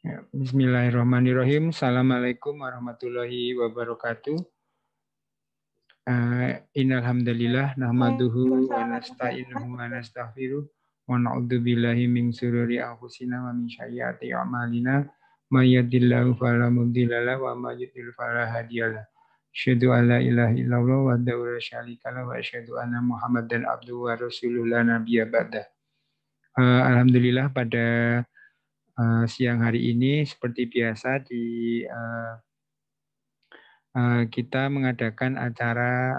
Ya, Bismillahirrahmanirrahim. Assalamualaikum warahmatullahi wabarakatuh. Innalhamdulillah nahmaduhu wa Waalaikumsalam. nasta'inuhu wa nastaghfiruh wa na'udzubillahi min syururi anfusina wa min sayyiati a'malina may yahdihillahu fala mudhillalah wa may yudhlil fala hadiyalah. Asyhadu an la ilaha illallah wahdahu la syarikalah wa asyhadu anna Muhammadan abduhu wa rasuluhu la nabiyya ba'dah. Alhamdulillah pada siang hari ini seperti biasa kita mengadakan acara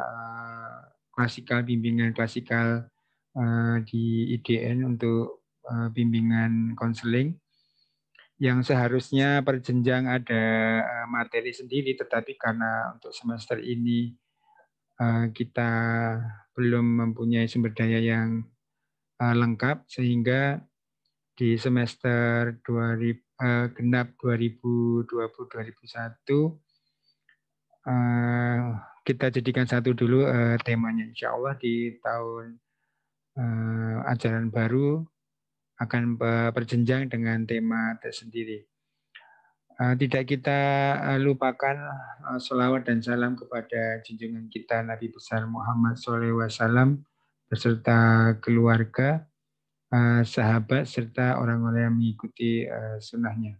bimbingan klasikal di IDN untuk bimbingan konseling yang seharusnya per jenjang ada materi sendiri, tetapi karena untuk semester ini kita belum mempunyai sumber daya yang lengkap, sehingga di semester genap 2020-2021 kita jadikan satu dulu temanya. Insya Allah di tahun ajaran baru akan berjenjang dengan tema tersendiri. Tidak kita lupakan sholawat dan salam kepada junjungan kita Nabi besar Muhammad SAW beserta keluarga, sahabat, serta orang-orang yang mengikuti sunnahnya.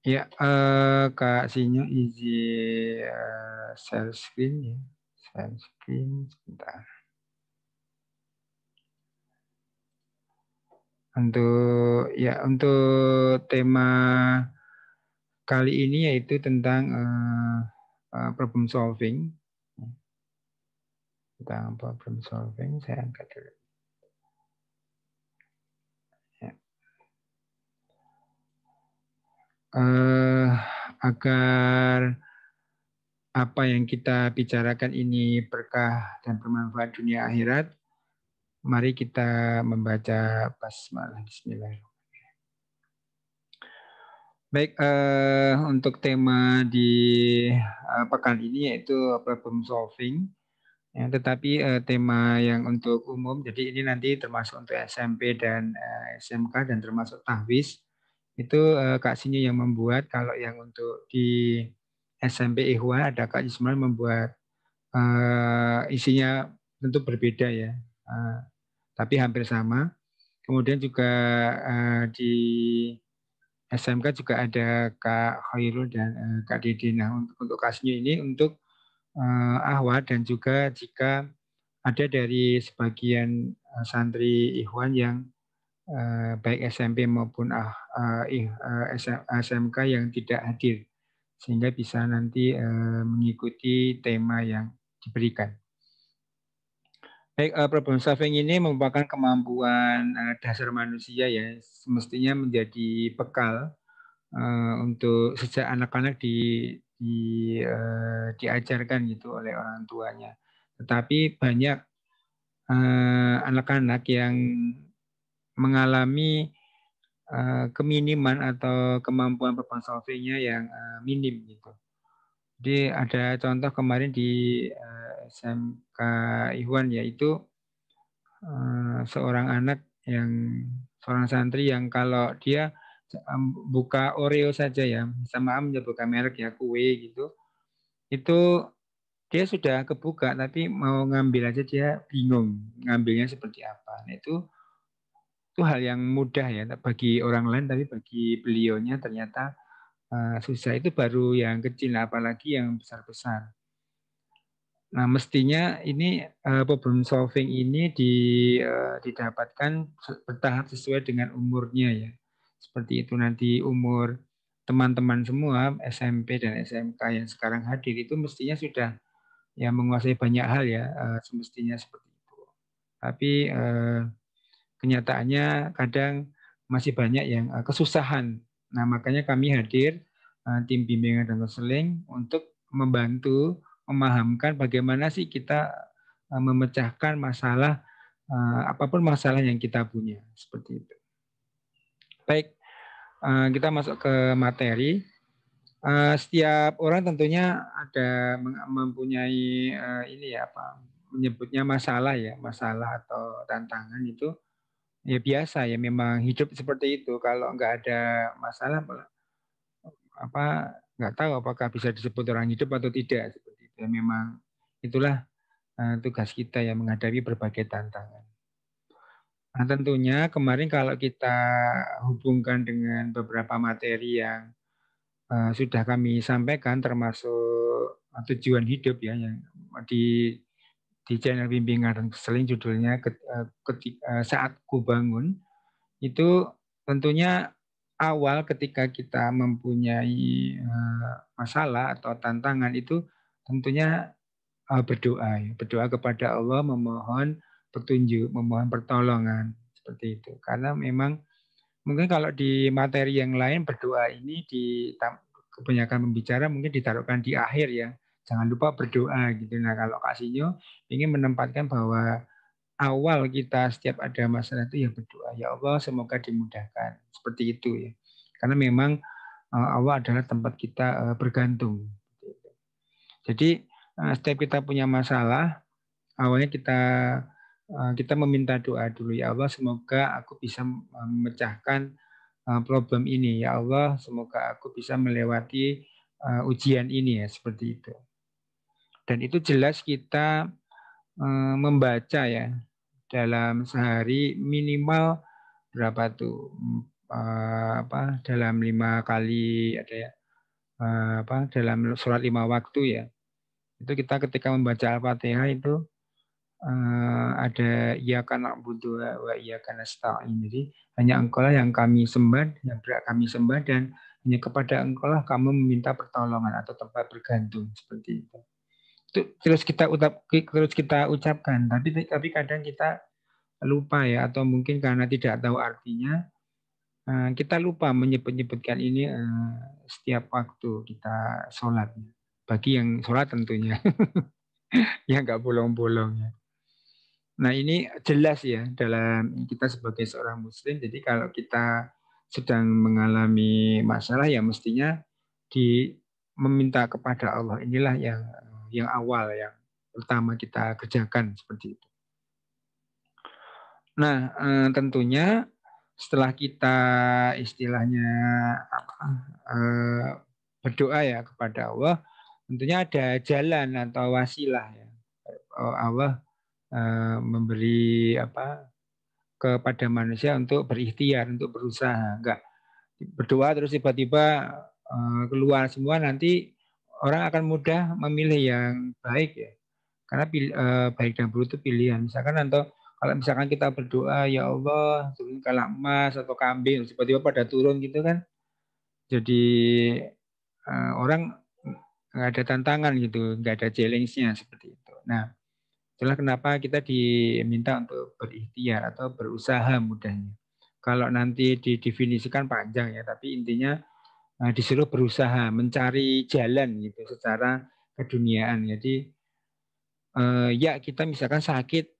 Ya, Kak Sinyo izin share screen ya. Share screen sebentar. Untuk tema kali ini yaitu tentang problem solving. Tentang problem solving saya angkat dulu. Ya. Agar apa yang kita bicarakan ini berkah dan bermanfaat dunia akhirat, mari kita membaca basmalah. Bismillahirrahmanirrahim. Baik, untuk tema di pekan ini yaitu problem solving. Ya, tetapi tema yang untuk umum, jadi ini nanti termasuk untuk SMP dan SMK dan termasuk tahfiz. Itu Kak Sinyo yang membuat. Kalau yang untuk di SMP Ikhwan ada Kak Ismail membuat, isinya tentu berbeda ya, tapi hampir sama. Kemudian juga di SMK juga ada Kak Khairul dan Kak Dede. Nah, untuk Kak Sinyo ini untuk Ahwat, dan juga jika ada dari sebagian santri Ikhwan yang baik SMP maupun SMK yang tidak hadir, sehingga bisa nanti mengikuti tema yang diberikan. Baik, problem solving ini merupakan kemampuan dasar manusia ya, semestinya menjadi bekal untuk sejak anak-anak diajarkan gitu oleh orang tuanya. Tetapi banyak anak-anak yang mengalami keminiman atau kemampuan problem solvingnya yang minim gitu. Jadi ada contoh kemarin di SMK Ikhwan, yaitu seorang santri yang kalau dia buka Oreo saja ya, sama menyebutkan merek ya, kue gitu, itu dia sudah kebuka tapi mau ngambil aja dia bingung ngambilnya seperti apa. Nah, itu hal yang mudah ya bagi orang lain, tapi bagi beliaunya ternyata susah. Itu baru yang kecil, apalagi yang besar-besar. Nah, mestinya ini problem solving ini didapatkan bertahap sesuai dengan umurnya ya. Seperti itu nanti umur teman-teman semua SMP dan SMK yang sekarang hadir itu mestinya sudah ya menguasai banyak hal ya, semestinya seperti itu. Tapi kenyataannya kadang masih banyak yang kesusahan. Nah, makanya kami hadir tim bimbingan dan konseling untuk membantu memahamkan bagaimana sih kita memecahkan masalah, apapun masalah yang kita punya, seperti itu. Baik, kita masuk ke materi. Setiap orang tentunya ada mempunyai ini ya, menyebutnya masalah ya, masalah atau tantangan itu ya biasa ya, memang hidup seperti itu. Kalau nggak ada masalah apa nggak tahu apakah bisa disebut orang hidup atau tidak seperti itu. Ya, memang itulah tugas kita ya menghadapi berbagai tantangan. Nah, tentunya kemarin kalau kita hubungkan dengan beberapa materi yang sudah kami sampaikan termasuk tujuan hidup ya yang di di channel bimbingan dan keseling judulnya saat ku bangun itu tentunya awal ketika kita mempunyai masalah atau tantangan itu tentunya berdoa ya. Berdoa kepada Allah memohon petunjuk, memohon pertolongan seperti itu. Karena memang mungkin kalau di materi yang lain berdoa ini kebanyakan membicara mungkin ditaruhkan di akhir ya. Jangan lupa berdoa gitu. Nah kalau Kak Sinyo ingin menempatkan bahwa awal kita setiap ada masalah itu ya berdoa. Ya Allah semoga dimudahkan. Seperti itu ya. Karena memang Allah adalah tempat kita bergantung. Jadi setiap kita punya masalah, awalnya kita meminta doa dulu. Ya Allah semoga aku bisa memecahkan problem ini. Ya Allah semoga aku bisa melewati ujian ini ya seperti itu. Dan itu jelas kita membaca ya dalam sehari minimal berapa tuh dalam 5 kali ada ya dalam sholat 5 waktu ya itu kita ketika membaca Al-Fatihah itu ada iyyaka na'budu wa iyyaka nasta'in. Jadi hanya Engkau lah yang kami sembah, yang berhak kami sembah dan hanya kepada Engkau lah kami meminta pertolongan atau tempat bergantung seperti itu. Terus kita ucapkan, tapi kadang kita lupa ya atau mungkin karena tidak tahu artinya kita lupa menyebut-nyebutkan ini setiap waktu kita sholat. Bagi yang sholat tentunya, ya nggak bolong-bolong ya. Nah ini jelas ya dalam kita sebagai seorang muslim. Jadi kalau kita sedang mengalami masalah ya mestinya meminta kepada Allah. Inilah yang awal yang pertama kita kerjakan seperti itu. Nah tentunya setelah kita istilahnya berdoa ya kepada Allah, tentunya ada jalan atau wasilah ya. Allah memberi kepada manusia untuk berikhtiar, untuk berusaha. Enggak berdoa terus tiba-tiba keluar semua, nanti orang akan mudah memilih yang baik ya. Karena baik dan buruk itu pilihan. Misalkan atau kalau misalkan kita berdoa ya Allah turunkanlah emas atau kambing tiba-tiba pada turun gitu kan. Jadi orang nggak ada tantangan gitu, nggak ada challenge-nya seperti itu. Nah, itulah kenapa kita diminta untuk berikhtiar atau berusaha mudahnya. Kalau nanti didefinisikan panjang ya, tapi intinya disuruh berusaha mencari jalan gitu secara keduniaan. Jadi ya kita misalkan sakit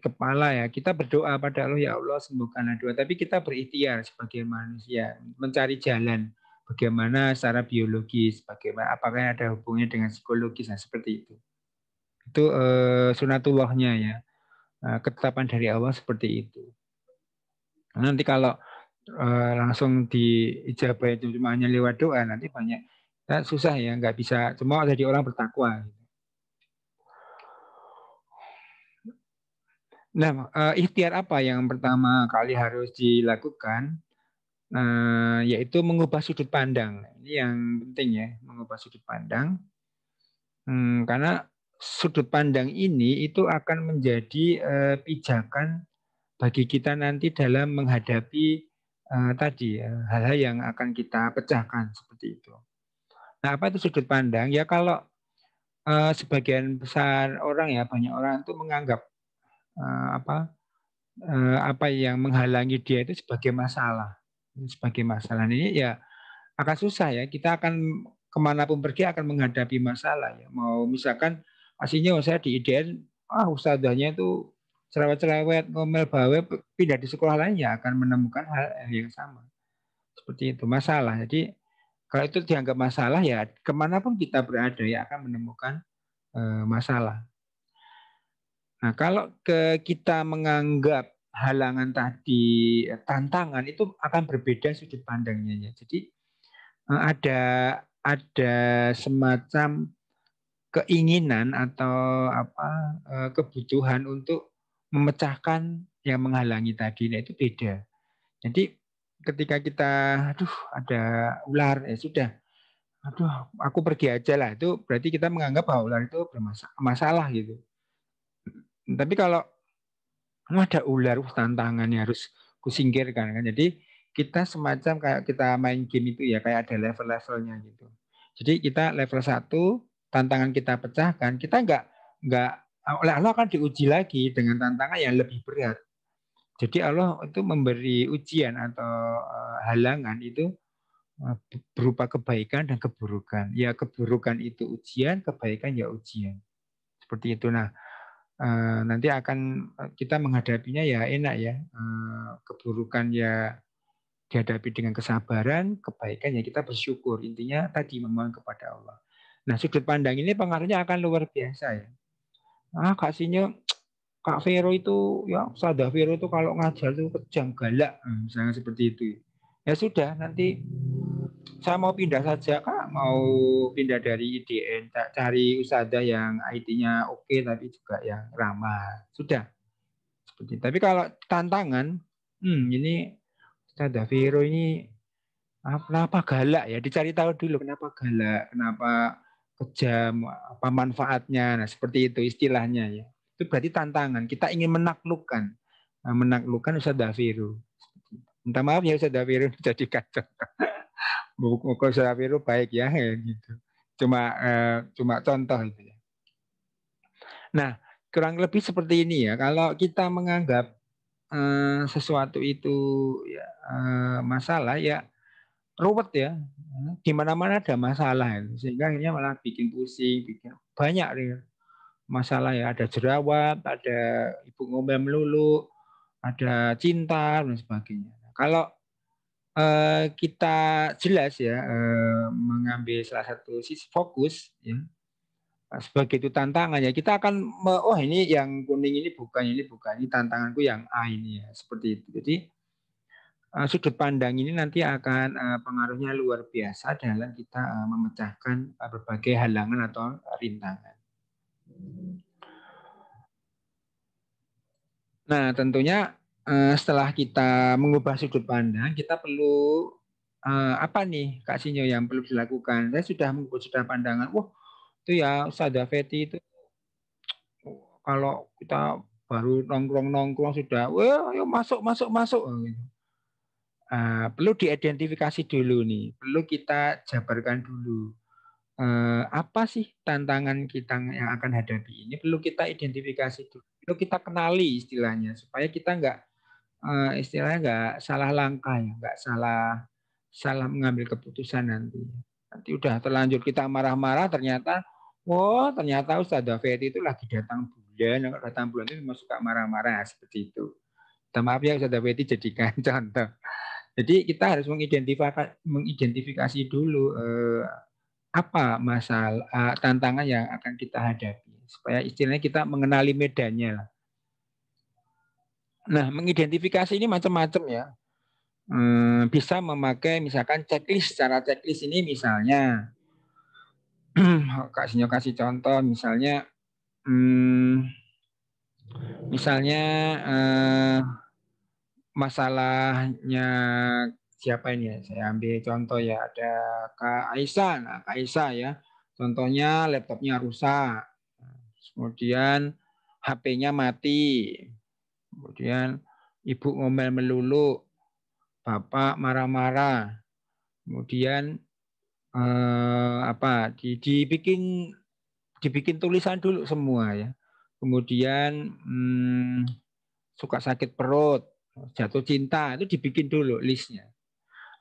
kepala ya, kita berdoa pada Allah ya Allah sembuhkanlah doa. Tapi kita berikhtiar sebagai manusia mencari jalan bagaimana secara biologis, bagaimana apakah ada hubungannya dengan psikologis, nah seperti itu. Itu sunatullahnya ya. Ketetapan dari Allah seperti itu. Nanti kalau langsung diijabah itu cuma hanya lewat doa, nanti banyak susah ya, nggak bisa semua jadi orang bertakwa. Nah, ikhtiar apa yang pertama kali harus dilakukan? Yaitu mengubah sudut pandang. Ini yang penting ya, mengubah sudut pandang. Karena sudut pandang ini itu akan menjadi pijakan bagi kita nanti dalam menghadapi tadi hal-hal yang akan kita pecahkan seperti itu. Nah, apa itu sudut pandang? Ya kalau sebagian besar orang ya banyak orang itu menganggap apa yang menghalangi dia itu sebagai masalah. Sebagai masalah ini ya akan susah ya. Kita akan kemanapun pergi akan menghadapi masalah ya. Mau misalkan aslinya saya di IDN, ustadzahnya itu cerewet-cerewet, ngomel bawe, pindah di sekolah lain ya akan menemukan hal yang sama. Seperti itu masalah. Jadi kalau itu dianggap masalah ya kemanapun kita berada ya akan menemukan masalah. Nah kalau kita menganggap halangan tadi, tantangan itu akan berbeda sudut pandangnya. Jadi ada semacam keinginan atau kebutuhan untuk memecahkan yang menghalangi tadi, nah itu beda. Jadi ketika kita, aduh ada ular, ya sudah, aduh aku pergi aja lah, itu berarti kita menganggap bahwa ular itu bermasalah gitu. Tapi kalau ada ular, tantangannya harus kusingkirkan kan. Jadi kita semacam kayak kita main game itu ya, kayak ada level-levelnya gitu. Jadi kita level 1, tantangan kita pecahkan, kita nggak oleh Allah akan diuji lagi dengan tantangan yang lebih berat. Jadi Allah itu memberi ujian atau halangan itu berupa kebaikan dan keburukan. Ya keburukan itu ujian, kebaikan ya ujian. Seperti itu. Nah, nanti akan kita menghadapinya ya enak ya. Keburukan ya dihadapi dengan kesabaran, kebaikan ya kita bersyukur. Intinya tadi memohon kepada Allah. Nah, sudut pandang ini pengaruhnya akan luar biasa ya. Kasihnya Kak Vero itu ya, Sada Vero itu kalau ngajar itu kejam galak, misalnya seperti itu. Ya sudah, nanti saya mau pindah saja Kak, mau pindah dari IDN, cari usada yang IT-nya oke tapi juga yang ramah. Sudah. Seperti itu. Tapi kalau tantangan, ini Sada Vero ini kenapa galak ya? Dicari tahu dulu kenapa galak, kenapa kejam, apa manfaatnya. Nah, seperti itu istilahnya ya. Itu berarti tantangan. Kita ingin menaklukkan. Nah, menaklukkan Ustaz Dafiru. Minta maaf ya Ustaz Dafiru jadi kacau. Buku Ustaz Dafiru baik ya, gitu. Cuma contoh itu ya. Nah, kurang lebih seperti ini ya. Kalau kita menganggap sesuatu itu ya, masalah ya ruwet ya, di mana-mana ada masalah sehingga akhirnya malah bikin pusing, bikin banyak nih masalah ya, ada jerawat, ada ibu ngomel melulu, ada cinta dan sebagainya. Kalau kita jelas ya mengambil salah satu sisi fokus ya sebagai itu tantangan ya, kita akan oh ini yang kuning ini bukan ini tantanganku yang A ini ya, seperti itu. Jadi sudut pandang ini nanti akan pengaruhnya luar biasa dalam kita memecahkan berbagai halangan atau rintangan. Nah, tentunya setelah kita mengubah sudut pandang, kita perlu apa nih Kak Sinyo yang perlu dilakukan? Saya sudah mengubah sudut pandangan. Wah, itu ya Sada Feti itu kalau kita baru nongkrong-nongkrong sudah, wah, ayo masuk. Gitu. Perlu diidentifikasi dulu nih, perlu kita jabarkan dulu. Apa sih tantangan kita yang akan hadapi ini? Perlu kita identifikasi dulu, perlu kita kenali istilahnya, supaya kita istilahnya nggak salah langkah ya, nggak salah mengambil keputusan nanti. Nanti udah terlanjur kita marah-marah, ternyata Ustazah Feti itu lagi datang bulan, kalau datang bulan itu suka marah-marah seperti itu. Maaf ya Ustazah Feti jadikan contoh. Jadi kita harus mengidentifikasi dulu apa masalah tantangan yang akan kita hadapi supaya istilahnya kita mengenali medannya. Nah, mengidentifikasi ini macam-macam ya. Bisa memakai misalkan checklist. Cara checklist ini misalnya kasih contoh misalnya masalahnya siapa ini ya? Saya ambil contoh ya, ada Kak Aisyah. Nah, Kak Aisyah ya. Contohnya laptopnya rusak. Kemudian HP-nya mati. Kemudian ibu ngomel melulu, bapak marah-marah. Kemudian dibikin tulisan dulu semua ya. Kemudian suka sakit perut, jatuh cinta, itu dibikin dulu listnya.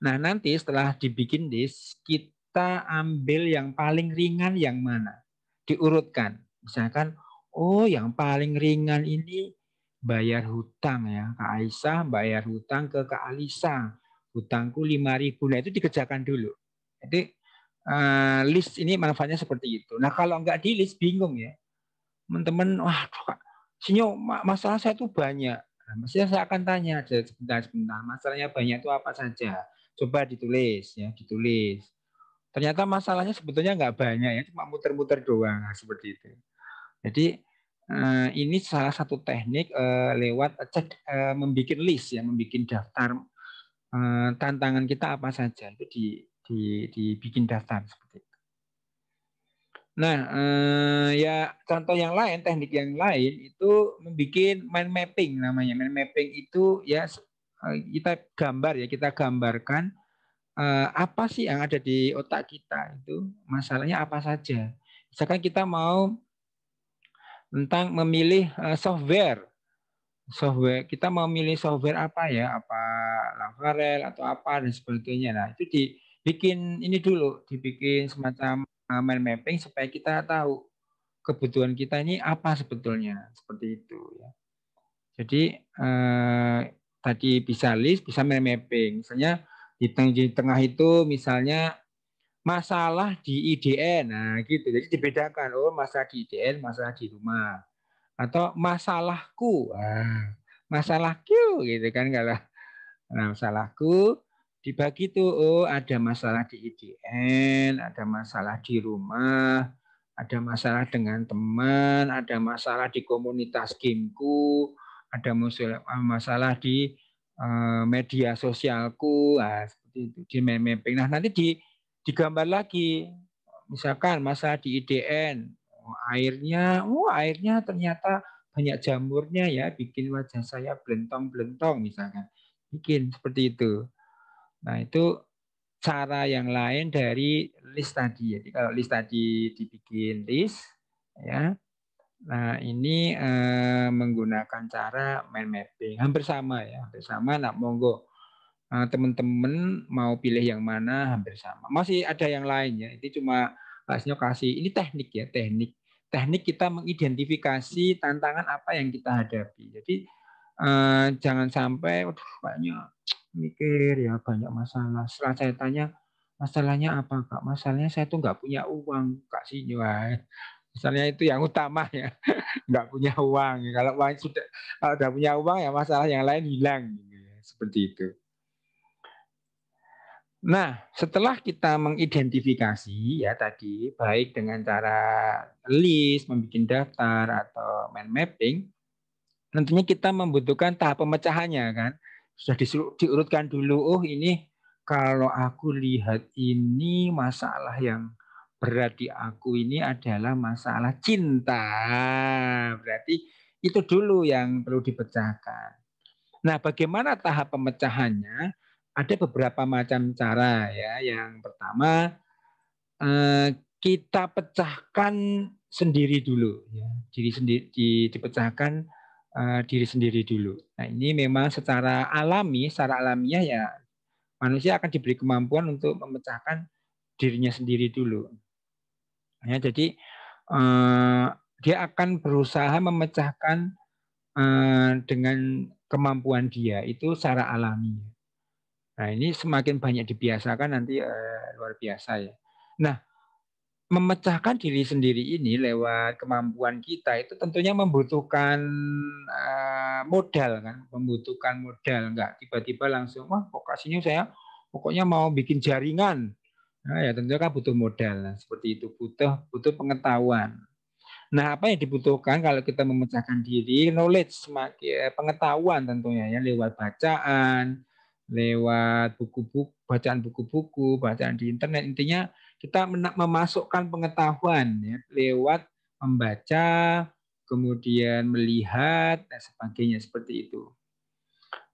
Nah, nanti setelah dibikin list, kita ambil yang paling ringan yang mana? Diurutkan. Misalkan, oh yang paling ringan ini bayar hutang ya. Kak Aisyah bayar hutang ke Kak Alisa. Hutangku 5.000. Nah, itu dikerjakan dulu. Jadi list ini manfaatnya seperti itu. Nah, kalau nggak di list bingung ya. Teman-teman, wah Kak, Sinyo, masalah saya tuh banyak. Nah, mestinya saya akan tanya sebentar, masalahnya banyak itu apa saja. Coba ditulis ya, ditulis. Ternyata masalahnya sebetulnya nggak banyak ya, cuma muter-muter doang seperti itu. Jadi ini salah satu teknik lewat cek membuat list ya, membuat daftar tantangan kita apa saja itu dibikin daftar seperti itu. Nah, ya contoh yang lain, teknik yang lain itu membuat mind mapping namanya. Mind mapping itu ya kita gambar ya, kita gambarkan apa sih yang ada di otak kita itu, masalahnya apa saja. Misalkan kita mau tentang memilih software kita mau milih software apa ya, apa Laravel atau apa dan sebagainya. Nah itu dibikin ini dulu, dibikin semacam mind mapping supaya kita tahu kebutuhan kita ini apa sebetulnya, seperti itu ya. Jadi tadi bisa list, bisa mind mapping. Misalnya di tengah itu misalnya masalah di IDN, nah gitu. Jadi dibedakan, oh masalah di IDN, masalah di rumah, atau masalahku, masalahku gitu kan kalau masalahku dibagi tuh, oh ada masalah di IDN, ada masalah di rumah, ada masalah dengan teman, ada masalah di komunitas gameku, ada masalah di media sosialku, seperti itu di mapping. Nah nanti digambar lagi, misalkan masalah di IDN, airnya ternyata banyak jamurnya ya, bikin wajah saya belentong-belentong misalkan, bikin seperti itu. Nah itu cara yang lain dari list tadi. Jadi kalau list tadi dibikin list, ya. Nah ini menggunakan cara mind mapping, hampir sama ya, hampir sama. Nah monggo teman-teman mau pilih yang mana, hampir sama. Masih ada yang lain ya. Itu cuma kasih ini teknik ya, teknik kita mengidentifikasi tantangan apa yang kita hadapi. Jadi jangan sampai banyak mikir ya, banyak masalah. Setelah saya tanya masalahnya apa Kak? Masalahnya saya tuh nggak punya uang Kak Sinyo. Misalnya itu yang utama ya, nggak punya uang. Kalau uang kalau udah punya uang ya masalah yang lain hilang. Seperti itu. Nah, setelah kita mengidentifikasi ya tadi, baik dengan cara list, membuat daftar, atau mind mapping, tentunya kita membutuhkan tahap pemecahannya kan. Sudah diurutkan dulu, oh ini kalau aku lihat ini masalah yang berat di aku ini adalah masalah cinta. Berarti itu dulu yang perlu dipecahkan. Nah, bagaimana tahap pemecahannya? Ada beberapa macam cara ya. Yang pertama, kita pecahkan sendiri dulu ya. Diri sendiri dipecahkan diri sendiri dulu. Nah, ini memang secara alami, secara alamiah ya manusia akan diberi kemampuan untuk memecahkan dirinya sendiri dulu. Ya, jadi dia akan berusaha memecahkan dengan kemampuan dia itu secara alami. Nah, ini semakin banyak dibiasakan nanti luar biasa ya. Nah, memecahkan diri sendiri ini lewat kemampuan kita itu tentunya membutuhkan modal kan, membutuhkan modal. Enggak tiba-tiba langsung, wah lokasinya saya pokoknya mau bikin jaringan. Nah, ya tentunya kan butuh modal. Nah, seperti itu butuh pengetahuan. Nah, apa yang dibutuhkan kalau kita memecahkan diri, knowledge, semakin pengetahuan tentunya ya, lewat bacaan, lewat buku-buku, bacaan buku-buku, bacaan di internet. Intinya kita memasukkan pengetahuan ya, lewat membaca, kemudian melihat dan sebagainya seperti itu.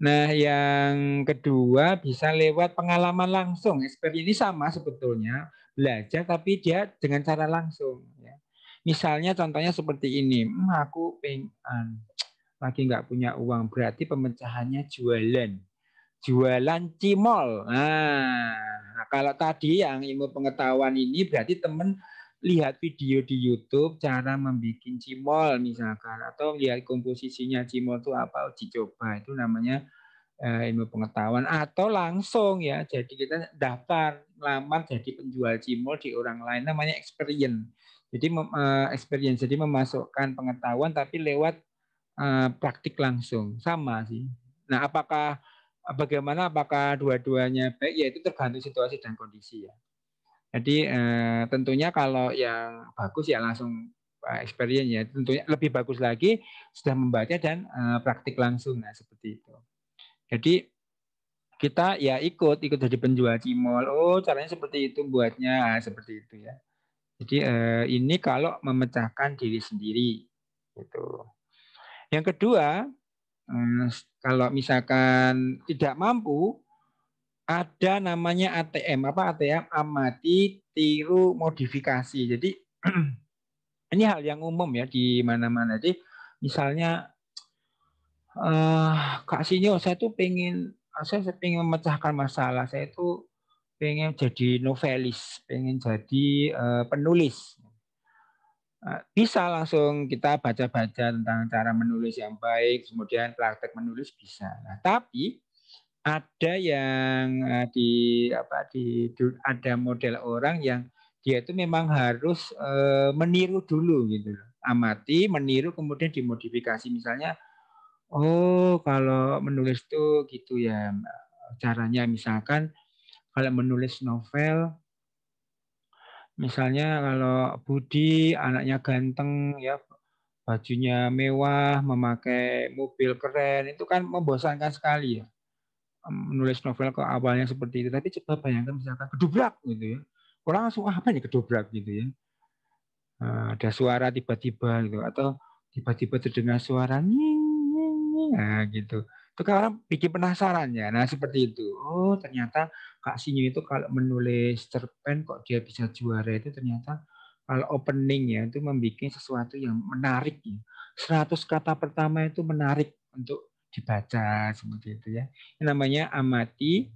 Nah, yang kedua bisa lewat pengalaman langsung. Experience ini sama sebetulnya, belajar tapi dia dengan cara langsung. Ya. Misalnya contohnya seperti ini, aku pengen lagi nggak punya uang, berarti pemecahannya jualan. Jualan cimol. Nah, kalau tadi yang ilmu pengetahuan ini berarti teman lihat video di YouTube cara membuat cimol misalkan, atau lihat komposisinya cimol itu apa, dicoba, itu namanya ilmu pengetahuan. Atau langsung ya, jadi kita daftar lamar jadi penjual cimol di orang lain, namanya experience. Jadi experience, jadi memasukkan pengetahuan tapi lewat praktik langsung, sama sih. Nah, bagaimana apakah dua-duanya baik, ya itu tergantung situasi dan kondisi ya. Jadi tentunya kalau yang bagus ya langsung experience ya, tentunya lebih bagus lagi sudah membaca dan praktik langsung, nah seperti itu. Jadi kita ya ikut jadi penjual cimol, oh caranya seperti itu buatnya, seperti itu ya. Jadi ini kalau memecahkan diri sendiri gitu. Yang kedua, kalau misalkan tidak mampu, ada namanya ATM, ATM, amati, tiru, modifikasi. Jadi ini hal yang umum ya di mana-mana. Jadi misalnya Kak Sinyo, saya pengen memecahkan masalah. Saya itu pengen jadi novelis, pengen jadi penulis. Bisa langsung kita baca-baca tentang cara menulis yang baik, kemudian praktek menulis bisa. Nah, tapi ada yang ada model orang yang dia itu memang harus meniru dulu gitu loh. Amati, meniru, kemudian dimodifikasi. Misalnya, oh kalau menulis tuh gitu ya caranya. Misalkan kalau menulis novel, misalnya kalau Budi anaknya ganteng ya, bajunya mewah, memakai mobil keren, itu kan membosankan sekali ya. Menulis novel ke awalnya seperti itu, tapi coba bayangkan misalkan kedobrak gitu ya. Orang langsung apa nih kedobrak gitu ya. Ada suara tiba-tiba gitu, atau tiba-tiba terdengar suara nying, nying, nying. Nah gitu. Itu kan orang bikin penasaran ya. Nah seperti itu. Oh ternyata Kak Sinyo itu kalau menulis cerpen kok dia bisa juara, itu ternyata kalau opening ya itu membuat sesuatu yang menarik ya. 100 kata pertama itu menarik untuk dibaca seperti itu ya. Ini namanya amati,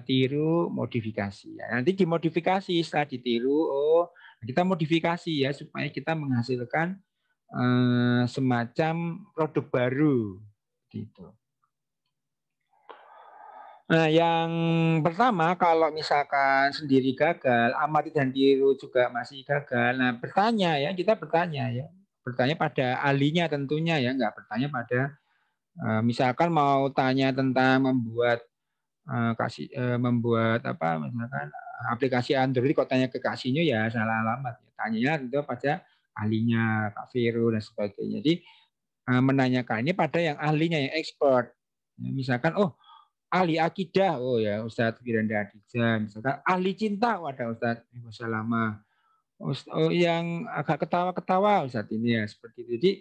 tiru, modifikasi. Ya, nanti dimodifikasi setelah ditiru, oh kita modifikasi ya supaya kita menghasilkan semacam produk baru gitu. Nah, yang pertama kalau misalkan sendiri gagal, amati dan tiru juga masih gagal. Nah, bertanya ya, kita bertanya ya. Bertanya pada ahlinya tentunya ya, nggak bertanya pada misalkan mau tanya tentang membuat apa misalkan aplikasi Android, kok tanya ke Kak Sinyo ya salah alamat. Tanyanya tentu pada ahlinya, Kak Vero dan sebagainya. Jadi menanyakan ini pada yang ahlinya, yang expert. Misalkan, oh ahli akidah, oh ya Ustadz Firanda Adija. Misalkan ahli cinta, ada Ustadz Ibu Salama. Oh, yang agak ketawa-ketawa Ustadz ini ya seperti itu. Jadi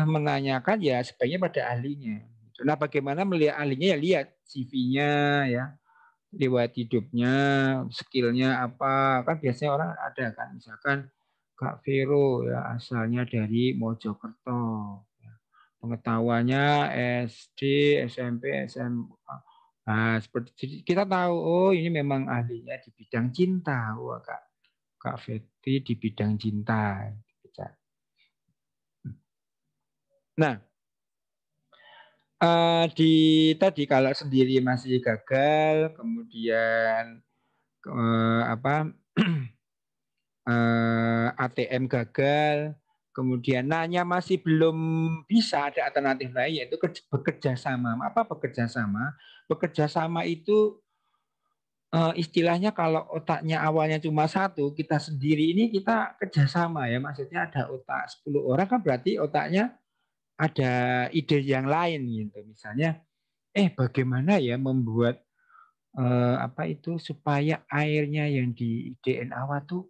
menanyakan ya sebaiknya pada ahlinya. Nah, bagaimana melihat ahlinya ya lihat CV-nya ya, lewat hidupnya, skillnya apa. Kan biasanya orang ada kan, misalkan Kak Vero ya asalnya dari Mojokerto. Pengetahuannya SD, SMP, SMA. Nah, seperti kita tahu, oh ini memang ahlinya di bidang cinta. Wah, Kak Fetri di bidang cinta. Nah, di tadi kalau sendiri masih gagal, kemudian apa ATM gagal, kemudian nanya masih belum bisa, ada alternatif lain yaitu bekerja sama. Apa bekerja sama? Bekerja sama itu istilahnya kalau otaknya awalnya cuma satu, kita sendiri ini kita kerjasama ya. Maksudnya ada otak 10 orang kan berarti otaknya ada ide yang lain gitu. Misalnya, bagaimana ya membuat apa itu supaya airnya yang di DNA tuh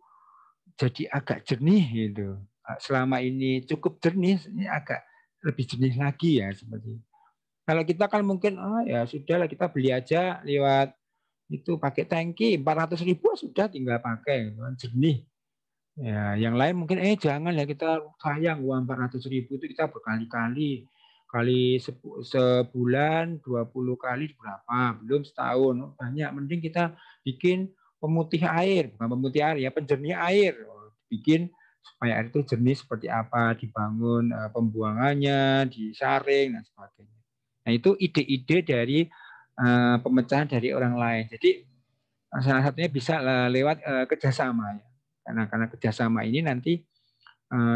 jadi agak jernih gitu. Selama ini cukup jernih, ini agak lebih jernih lagi ya seperti itu. Kalau kita kan mungkin ya sudahlah kita beli aja lewat itu pakai tangki 400.000 sudah tinggal pakai gitu kan, jernih. Ya, yang lain mungkin jangan ya kita sayang uang 400.000 itu kita berkali-kali kali sebulan 20 kali berapa belum setahun banyak, mending kita bikin pemutih air, bukan pemutih air ya, penjernih air, bikin supaya air itu jernih seperti apa, dibangun pembuangannya, disaring dan sebagainya. Nah itu ide-ide dari pemecahan dari orang lain. Jadi salah satunya bisa lewat kerjasama ya, karena kerjasama ini nanti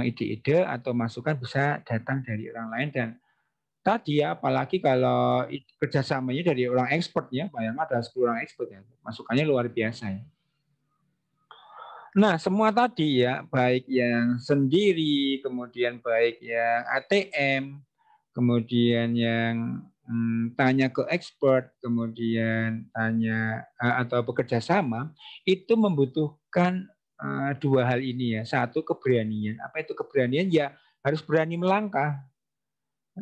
ide-ide atau masukan bisa datang dari orang lain. Dan tadi ya, apalagi kalau kerjasamanya dari orang expert ya, bayangkan ada 10 orang expert ya, masukannya luar biasa ya. Nah, semua tadi ya, baik yang sendiri, kemudian baik yang ATM, kemudian yang tanya ke expert, kemudian tanya atau bekerja sama, itu membutuhkan dua hal ini ya. Satu, keberanian. Apa itu keberanian? Ya harus berani melangkah.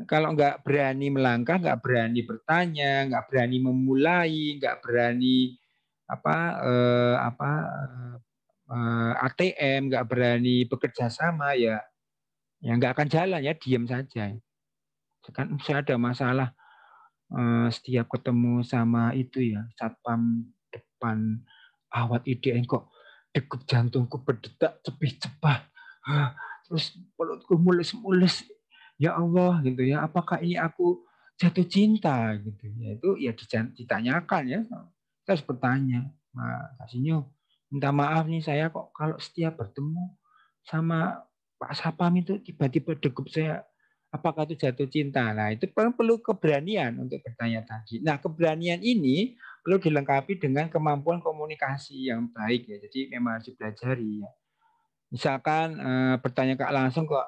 Kalau nggak berani melangkah, nggak berani bertanya, nggak berani memulai, nggak berani ATM, nggak berani bekerja sama, ya nggak akan jalan ya, diam saja. Kan saya ada masalah setiap ketemu sama itu ya, satpam depan awat IDN, kok degup jantungku berdetak lebih cepat, terus perutku mulus-mulus, ya Allah gitu ya, apakah ini aku jatuh cinta gitu ya. Itu ya ditanyakan ya, kita harus bertanya, Kasihnya minta maaf nih, saya kok kalau setiap bertemu sama Pak Sapam itu tiba-tiba degup saya, apakah itu jatuh cinta? Nah, itu perlu keberanian untuk bertanya tadi. Nah, keberanian ini perlu dilengkapi dengan kemampuan komunikasi yang baik ya. Jadi memang harus dipelajari ya. Misalkan bertanya langsung kok,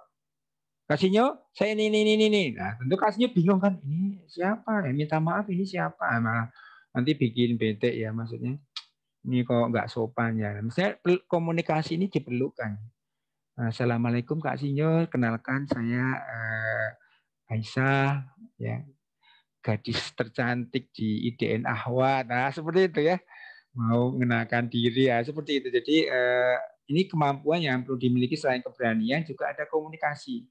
Kasihnya saya ini. Nah, tentu Kasihnya bingung kan, ini siapa? Ya, minta maaf ini siapa? Malah nanti bikin bete ya, maksudnya ini kok nggak sopan ya. Misalnya komunikasi ini diperlukan. Assalamualaikum Kak Sinyo, kenalkan saya Aisyah, ya, gadis tercantik di IDN Ahwat. Nah, seperti itu ya. Mau mengenalkan diri ya, seperti itu. Jadi ini kemampuan yang perlu dimiliki selain keberanian, juga ada komunikasi.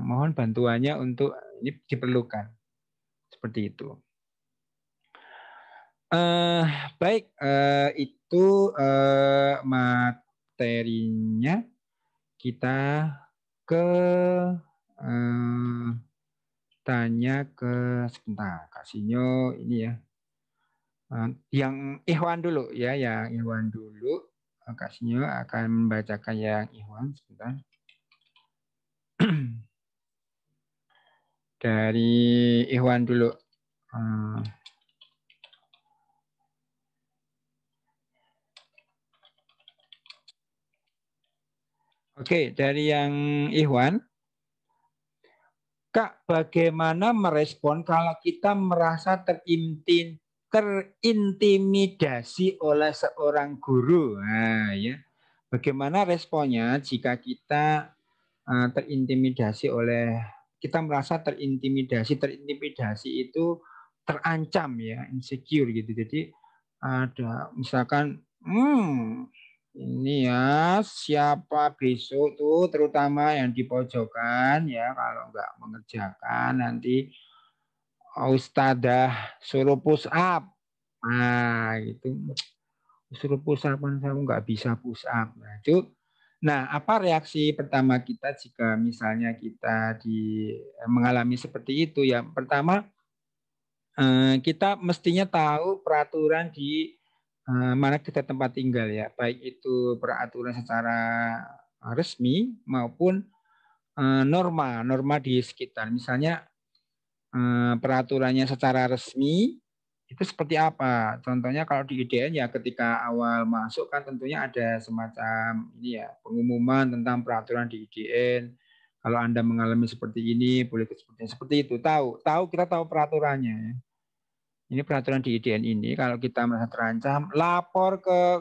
Mohon bantuannya untuk ini diperlukan. Seperti itu. Baik, itu materinya. Kita ke tanya ke sebentar, Kasihnya ini ya. Yang Ikhwan dulu ya, yang Ikhwan dulu. Kasihnya akan membacakan yang Ikhwan sebentar. Dari Ikhwan dulu. Oke, dari yang Ikhwan. Kak, bagaimana merespon kalau kita merasa terintimidasi oleh seorang guru? Nah, ya. Bagaimana responnya jika kita terintimidasi oleh, kita merasa terintimidasi itu terancam ya, insecure gitu. Jadi ada misalkan ini ya, siapa besok tuh terutama yang di pojokan ya, kalau nggak mengerjakan nanti ustadzah suruh push up. Nah, gitu. Suruh push up, kamu nggak bisa push up. Nah, apa reaksi pertama kita jika misalnya kita mengalami seperti itu ya? Pertama, kita mestinya tahu peraturan di mana kita tempat tinggal ya, baik itu peraturan secara resmi maupun norma di sekitar. Misalnya peraturannya secara resmi itu seperti apa? Contohnya kalau di IDN ya, ketika awal masuk kan tentunya ada semacam ini ya, pengumuman tentang peraturan di IDN. Kalau Anda mengalami seperti ini, boleh seperti itu. Kita tahu peraturannya ya. Ini peraturan di IDN ini, kalau kita merasa terancam, lapor ke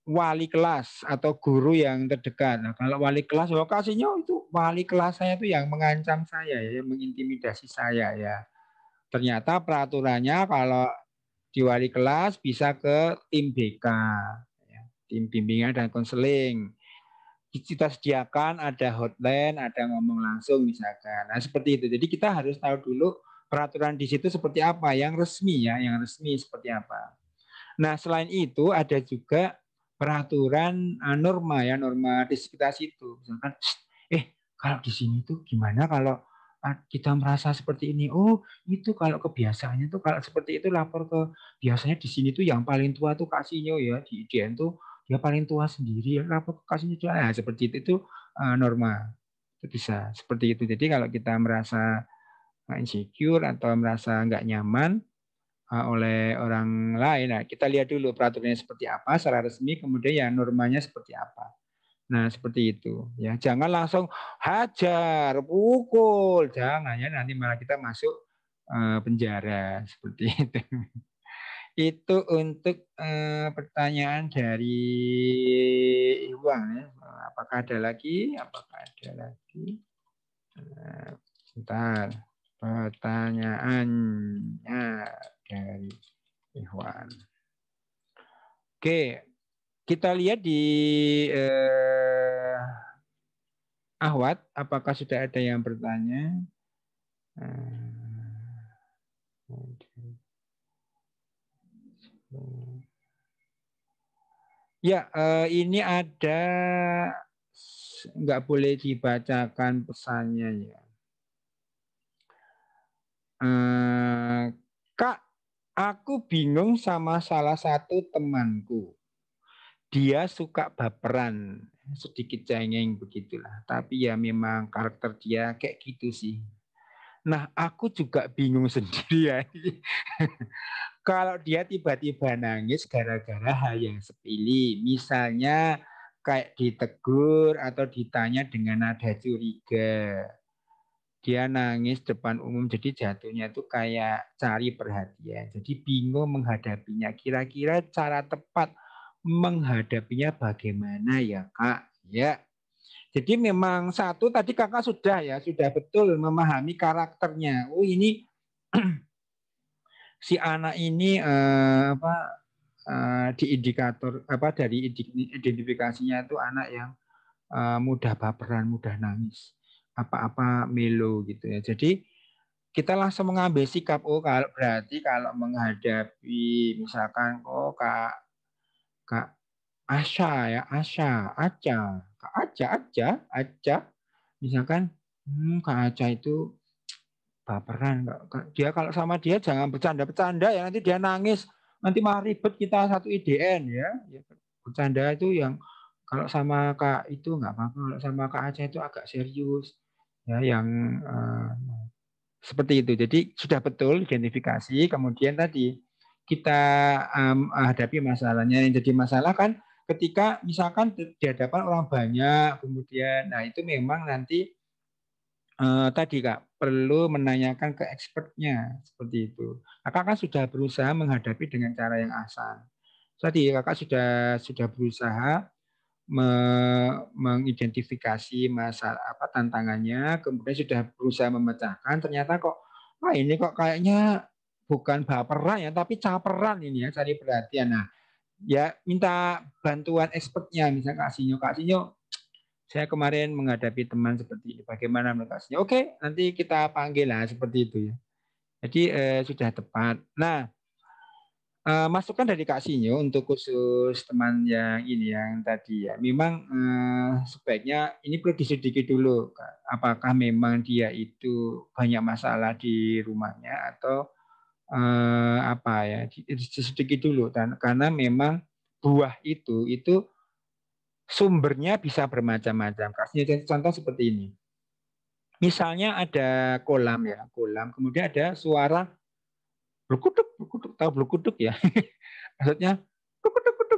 wali kelas atau guru yang terdekat. Nah, kalau wali kelas, lokasinya itu wali kelas saya itu yang mengancam saya, ya, yang mengintimidasi saya ya. Ternyata peraturannya kalau di wali kelas bisa ke tim BK, ya, tim bimbingan dan konseling. Kita sediakan ada hotline, ada ngomong langsung misalkan. Nah, seperti itu. Jadi kita harus tahu dulu peraturan di situ seperti apa, yang resmi ya, yang resmi seperti apa. Nah, selain itu ada juga peraturan norma ya, norma di sekitar situ. Misalkan, kalau di sini tuh gimana kalau kita merasa seperti ini? Oh, itu kalau kebiasaannya tuh kalau seperti itu lapor ke, biasanya di sini tuh yang paling tua tuh Kasihnya ya, di IDN tuh dia paling tua sendiri, apa kasihnya dia, nah, seperti itu normal, itu bisa seperti itu. Jadi kalau kita merasa insecure atau merasa nggak nyaman oleh orang lain, nah, kita lihat dulu peraturannya seperti apa secara resmi, kemudian ya normanya seperti apa. Nah, seperti itu ya. Jangan langsung hajar, pukul, jangan ya, nanti malah kita masuk penjara seperti itu. Itu untuk pertanyaan dari Iwan ya. Apakah ada lagi? Apakah ada lagi? Sebentar. Pertanyaannya dari Iwan. Oke, kita lihat di Ahwat, apakah sudah ada yang bertanya? Ya, ini ada, nggak boleh dibacakan pesannya ya. Kak, aku bingung sama salah satu temanku. Dia suka baperan, sedikit cengeng begitulah. Tapi ya memang karakter dia kayak gitu sih. Nah, aku juga bingung sendiri ya. Kalau dia tiba-tiba nangis gara-gara hal yang sepele, misalnya kayak ditegur atau ditanya dengan nada curiga. Dia nangis depan umum, jadi jatuhnya itu kayak cari perhatian. Jadi bingung menghadapinya. Kira-kira cara tepat menghadapinya bagaimana ya Kak? Ya. Jadi memang satu tadi Kakak sudah betul memahami karakternya. Oh ini si anak ini di indikator apa dari identifikasinya itu anak yang mudah baperan, mudah nangis, apa-apa melo gitu ya. Jadi kita langsung mengambil sikap, oh kalau berarti kalau menghadapi misalkan Kak Asya ya, Kak Aca, misalkan Kak Aca itu baperan. Dia kalau sama dia jangan bercanda-bercanda ya, nanti dia nangis, nanti malah ribet kita satu IDN ya. Bercanda itu yang kalau sama Kak itu nggak apa-apa, kalau sama Kak Aca itu agak serius ya, yang seperti itu. Jadi sudah betul identifikasi, kemudian tadi kita hadapi masalahnya. Yang jadi masalah kan ketika misalkan di hadapan orang banyak, kemudian nah itu memang nanti tadi Kak perlu menanyakan ke expertnya seperti itu. Kakak kan sudah berusaha menghadapi dengan cara yang asan. Tadi Kakak sudah berusaha mengidentifikasi masalah apa tantangannya, kemudian sudah berusaha memecahkan, ternyata kok ini kok kayaknya bukan baperan ya, tapi caperan ini ya, cari perhatian. Nah, ya minta bantuan expertnya, misalnya Kak Sinyo, saya kemarin menghadapi teman seperti ini, bagaimana menurut Kak Sinyo? Oke, nanti kita panggil lah seperti itu ya. Jadi sudah tepat. Nah, masukan dari Kak Sinyo untuk khusus teman yang ini yang tadi ya, memang sebaiknya ini perlu diselidiki dulu, apakah memang dia itu banyak masalah di rumahnya atau apa ya, diselidiki dulu, dan karena memang buah itu sumbernya bisa bermacam-macam. Kak Sinyo contoh seperti ini, misalnya ada kolam ya, kolam, kemudian ada suara blukuduk, tahu blukuduk ya? Maksudnya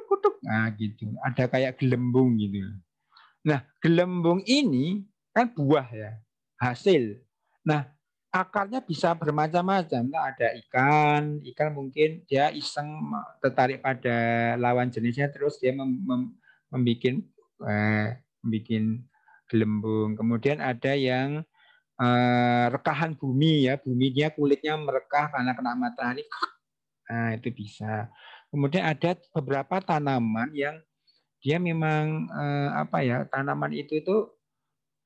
kutuk. Nah, gitu. Ada kayak gelembung gitu. Nah, gelembung ini kan buah ya, hasil. Nah, akarnya bisa bermacam-macam. Nah, ada ikan mungkin dia iseng tertarik pada lawan jenisnya, terus dia membuat gelembung. Kemudian ada yang rekahan bumi ya, buminya kulitnya merekah karena kena matahari. Nah, itu bisa. Kemudian ada beberapa tanaman yang dia memang apa ya, tanaman itu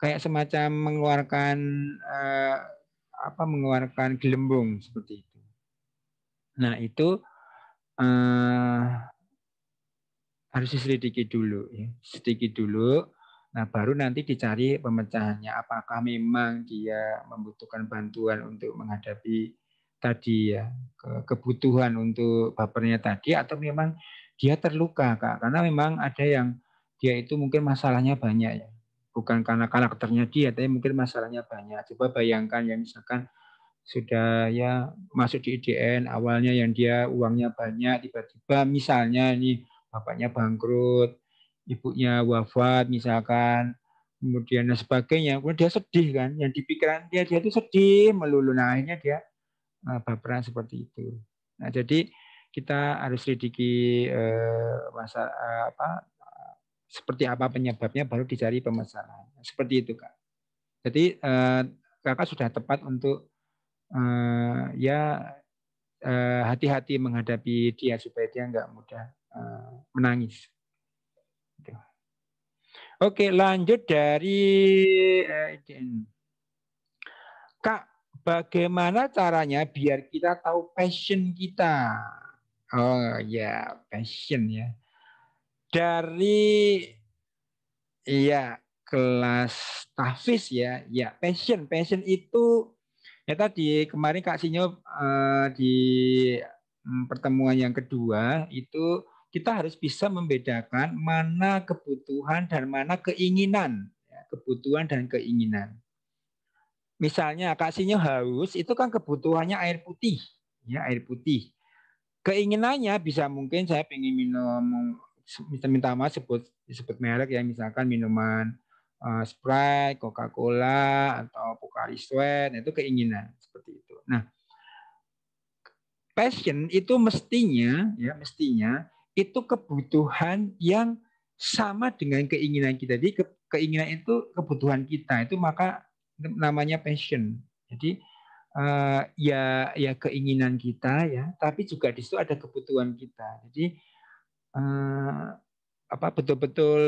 kayak semacam eh, mengeluarkan gelembung seperti itu. Nah, itu eh, harus diselidiki dulu ya, sedikit dulu. Nah, baru nanti dicari pemecahannya, apakah memang dia membutuhkan bantuan untuk menghadapi tadi ya, kebutuhan untuk bapernya tadi, atau memang dia terluka, Kak. Karena memang ada yang dia itu mungkin masalahnya banyak ya. Bukan karena karakternya dia, tapi mungkin masalahnya banyak. Coba bayangkan ya misalkan sudah ya masuk di IDN awalnya yang dia uangnya banyak, tiba-tiba misalnya ini bapaknya bangkrut, ibunya wafat misalkan, kemudian dan sebagainya, kemudian dia sedih kan, yang di pikiran dia itu sedih melulu, nah akhirnya dia baperan seperti itu. Nah jadi kita harus selidiki apa seperti apa penyebabnya baru dicari permasalahan. Seperti itu Kak. Jadi Kakak sudah tepat untuk ya hati-hati menghadapi dia supaya dia nggak mudah menangis. Oke, lanjut dari Kak, bagaimana caranya biar kita tahu passion kita? Oh ya, passion ya. Dari ya kelas tahfiz ya, ya passion itu ya tadi kemarin Kak Sinyo di pertemuan yang kedua itu kita harus bisa membedakan mana kebutuhan dan mana keinginan, ya, kebutuhan dan keinginan. Misalnya Kak Sinyo haus itu kan kebutuhannya air putih, ya air putih. Keinginannya bisa mungkin saya pengen minum, minta maaf sebut merek ya, misalkan minuman Sprite, Coca-Cola atau Pocari Sweat, itu keinginan seperti itu. Nah, passion itu mestinya itu kebutuhan yang sama dengan keinginan kita. Jadi keinginan itu kebutuhan kita, itu maka namanya passion. Jadi ya keinginan kita ya, tapi juga di situ ada kebutuhan kita. Jadi apa betul-betul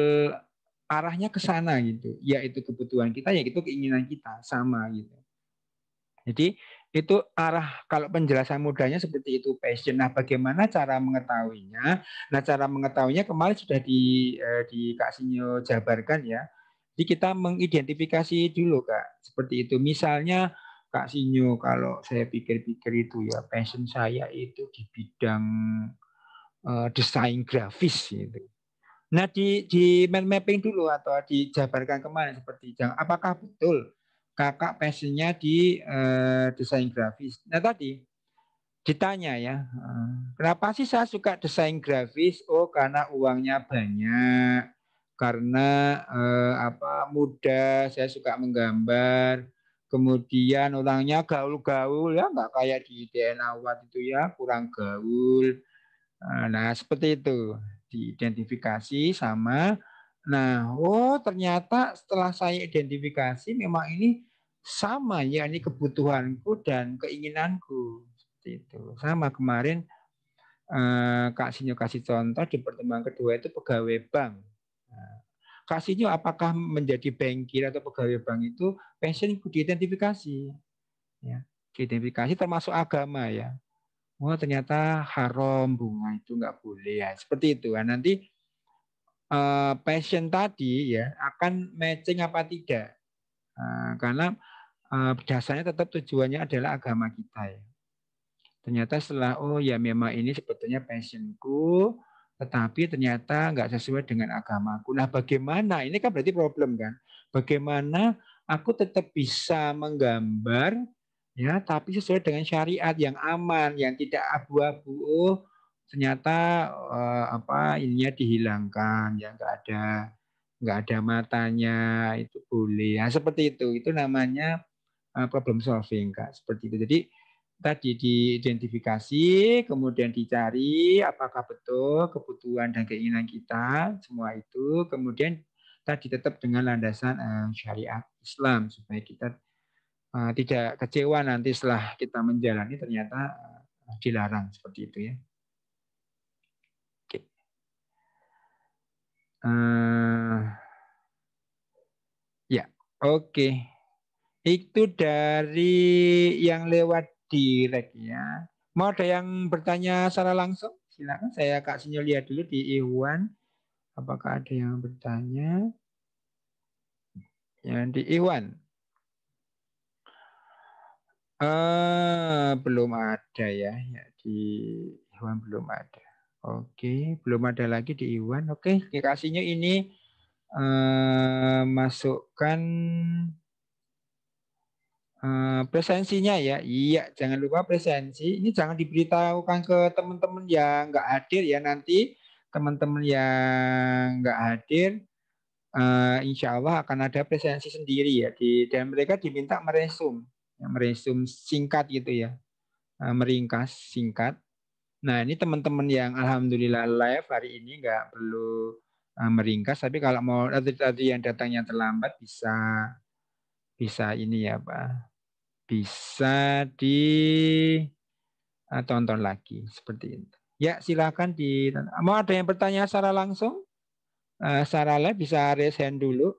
arahnya ke sana gitu. Yaitu kebutuhan kita, yaitu keinginan kita sama gitu. Jadi itu arah, kalau penjelasan mudahnya seperti itu passion. Nah, bagaimana cara mengetahuinya? Nah, cara mengetahuinya kemarin sudah di Kak Sinyo jabarkan ya. Jadi kita mengidentifikasi dulu Kak. Seperti itu. Misalnya Kak Sinyo, kalau saya pikir-pikir itu ya passion saya itu di bidang desain grafis gitu. Nah, di mind mapping dulu atau dijabarkan kemarin seperti apakah betul kakak passionnya di desain grafis. Nah tadi ditanya ya, kenapa sih saya suka desain grafis? Oh karena uangnya banyak, karena apa mudah, saya suka menggambar. Kemudian orangnya gaul-gaul ya, nggak kayak di DNA Awad itu ya, kurang gaul. Nah, seperti itu diidentifikasi sama. Nah, oh ternyata setelah saya identifikasi memang ini sama ya, ini kebutuhanku dan keinginanku. Seperti itu. Sama kemarin Kak Sinyo kasih contoh di pertemuan kedua itu pegawai bank. Nah, Kak Sinyo apakah menjadi bankir atau pegawai bank itu passionku diidentifikasi. Ya, diidentifikasi termasuk agama ya. Oh ternyata haram bunga itu nggak boleh ya seperti itu. Nah, nanti passion tadi ya akan matching apa tidak, karena dasarnya tetap tujuannya adalah agama kita ya. Ternyata setelah oh ya memang ini sebetulnya passionku, tetapi ternyata nggak sesuai dengan agamaku. Nah bagaimana? Ini kan berarti problem kan? Bagaimana aku tetap bisa menggambar ya, tapi sesuai dengan syariat yang aman, yang tidak abu-abu. Oh, ternyata apa ininya dihilangkan, ya nggak ada matanya, itu boleh. Nah, seperti itu. Itu namanya problem solving, Kak. Seperti itu. Jadi tadi diidentifikasi, kemudian dicari apakah betul kebutuhan dan keinginan kita, semua itu, kemudian tadi tetap dengan landasan syariat Islam supaya kita tidak kecewa nanti setelah kita menjalani ternyata dilarang seperti itu ya. Oke. Ya, oke. Itu dari yang lewat direct ya. Mau ada yang bertanya secara langsung? Silakan saya Kak Sinyo lihat dulu di Iwan. Apakah ada yang bertanya? Yang di Iwan. Belum ada ya. Ya di Iwan belum ada. Oke, belum ada lagi di Iwan. Oke, dikasihnya ini masukkan presensinya ya. Iya, jangan lupa presensi. Ini jangan diberitahukan ke teman-teman yang nggak hadir ya. Nanti teman-teman yang nggak hadir, insya Allah akan ada presensi sendiri ya. Dan mereka diminta meresum, ya, meresum singkat gitu ya, meringkas singkat. Nah ini teman-teman yang alhamdulillah live hari ini nggak perlu meringkas. Tapi kalau mau tadi yang datangnya terlambat bisa ini ya Pak. Bisa ditonton lagi seperti itu. Ya silakan mau ada yang bertanya secara langsung, secara live bisa raise hand dulu.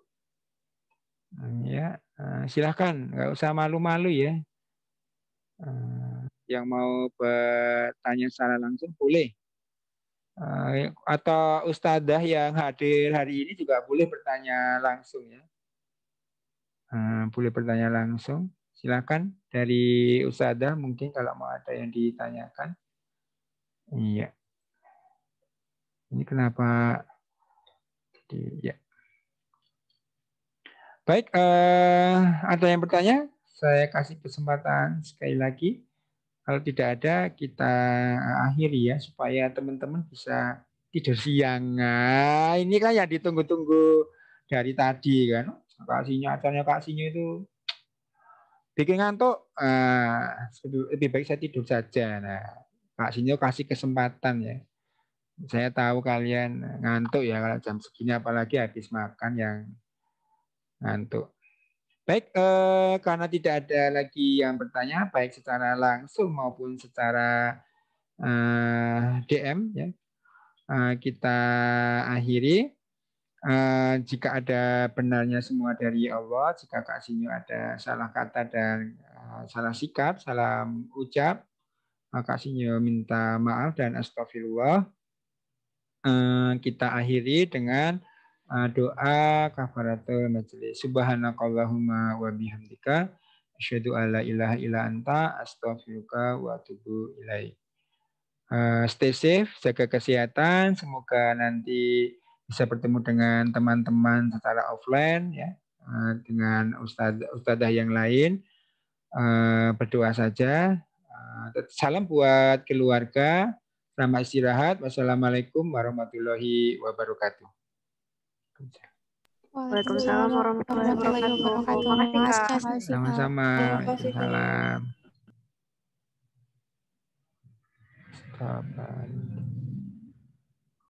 Ya silakan, nggak usah malu-malu ya. Yang mau bertanya secara langsung boleh. Atau ustadzah yang hadir hari ini juga boleh bertanya langsung ya. Boleh bertanya langsung. Silakan dari ustadzah mungkin kalau mau ada yang ditanyakan. Iya. Ini kenapa? Ya. Baik, ada yang bertanya? Saya kasih kesempatan sekali lagi. Kalau tidak ada, kita akhiri ya supaya teman-teman bisa tidur siang. Nah, ini kan yang ditunggu-tunggu dari tadi kan. Acaranya Kak Sinyo itu bikin ngantuk. Lebih baik saya tidur saja. Nah, Kak Sinyo kasih kesempatan ya. Saya tahu kalian ngantuk ya kalau jam segini, apalagi habis makan yang ngantuk. Baik, karena tidak ada lagi yang bertanya, baik secara langsung maupun secara DM, ya, kita akhiri. Jika ada benarnya semua dari Allah, jika Kak Sinyo ada salah kata dan salah sikap, salah ucap, Kak Sinyo minta maaf dan astagfirullah. Kita akhiri dengan doa kafaratul majelis. Subhanakallahumma wa bihamdika asyhadu alla ilaha illa anta astaghfiruka wa atubu ilaik. Stay safe, jaga kesehatan. Semoga nanti bisa bertemu dengan teman-teman secara offline ya, dengan ustadzah yang lain. Berdoa saja. Salam buat keluarga. Selamat istirahat. Wassalamualaikum warahmatullahi wabarakatuh. Waalaikumsalam warahmatullahi wabarakatuh. Makasih Kak. Sama-sama. Salam.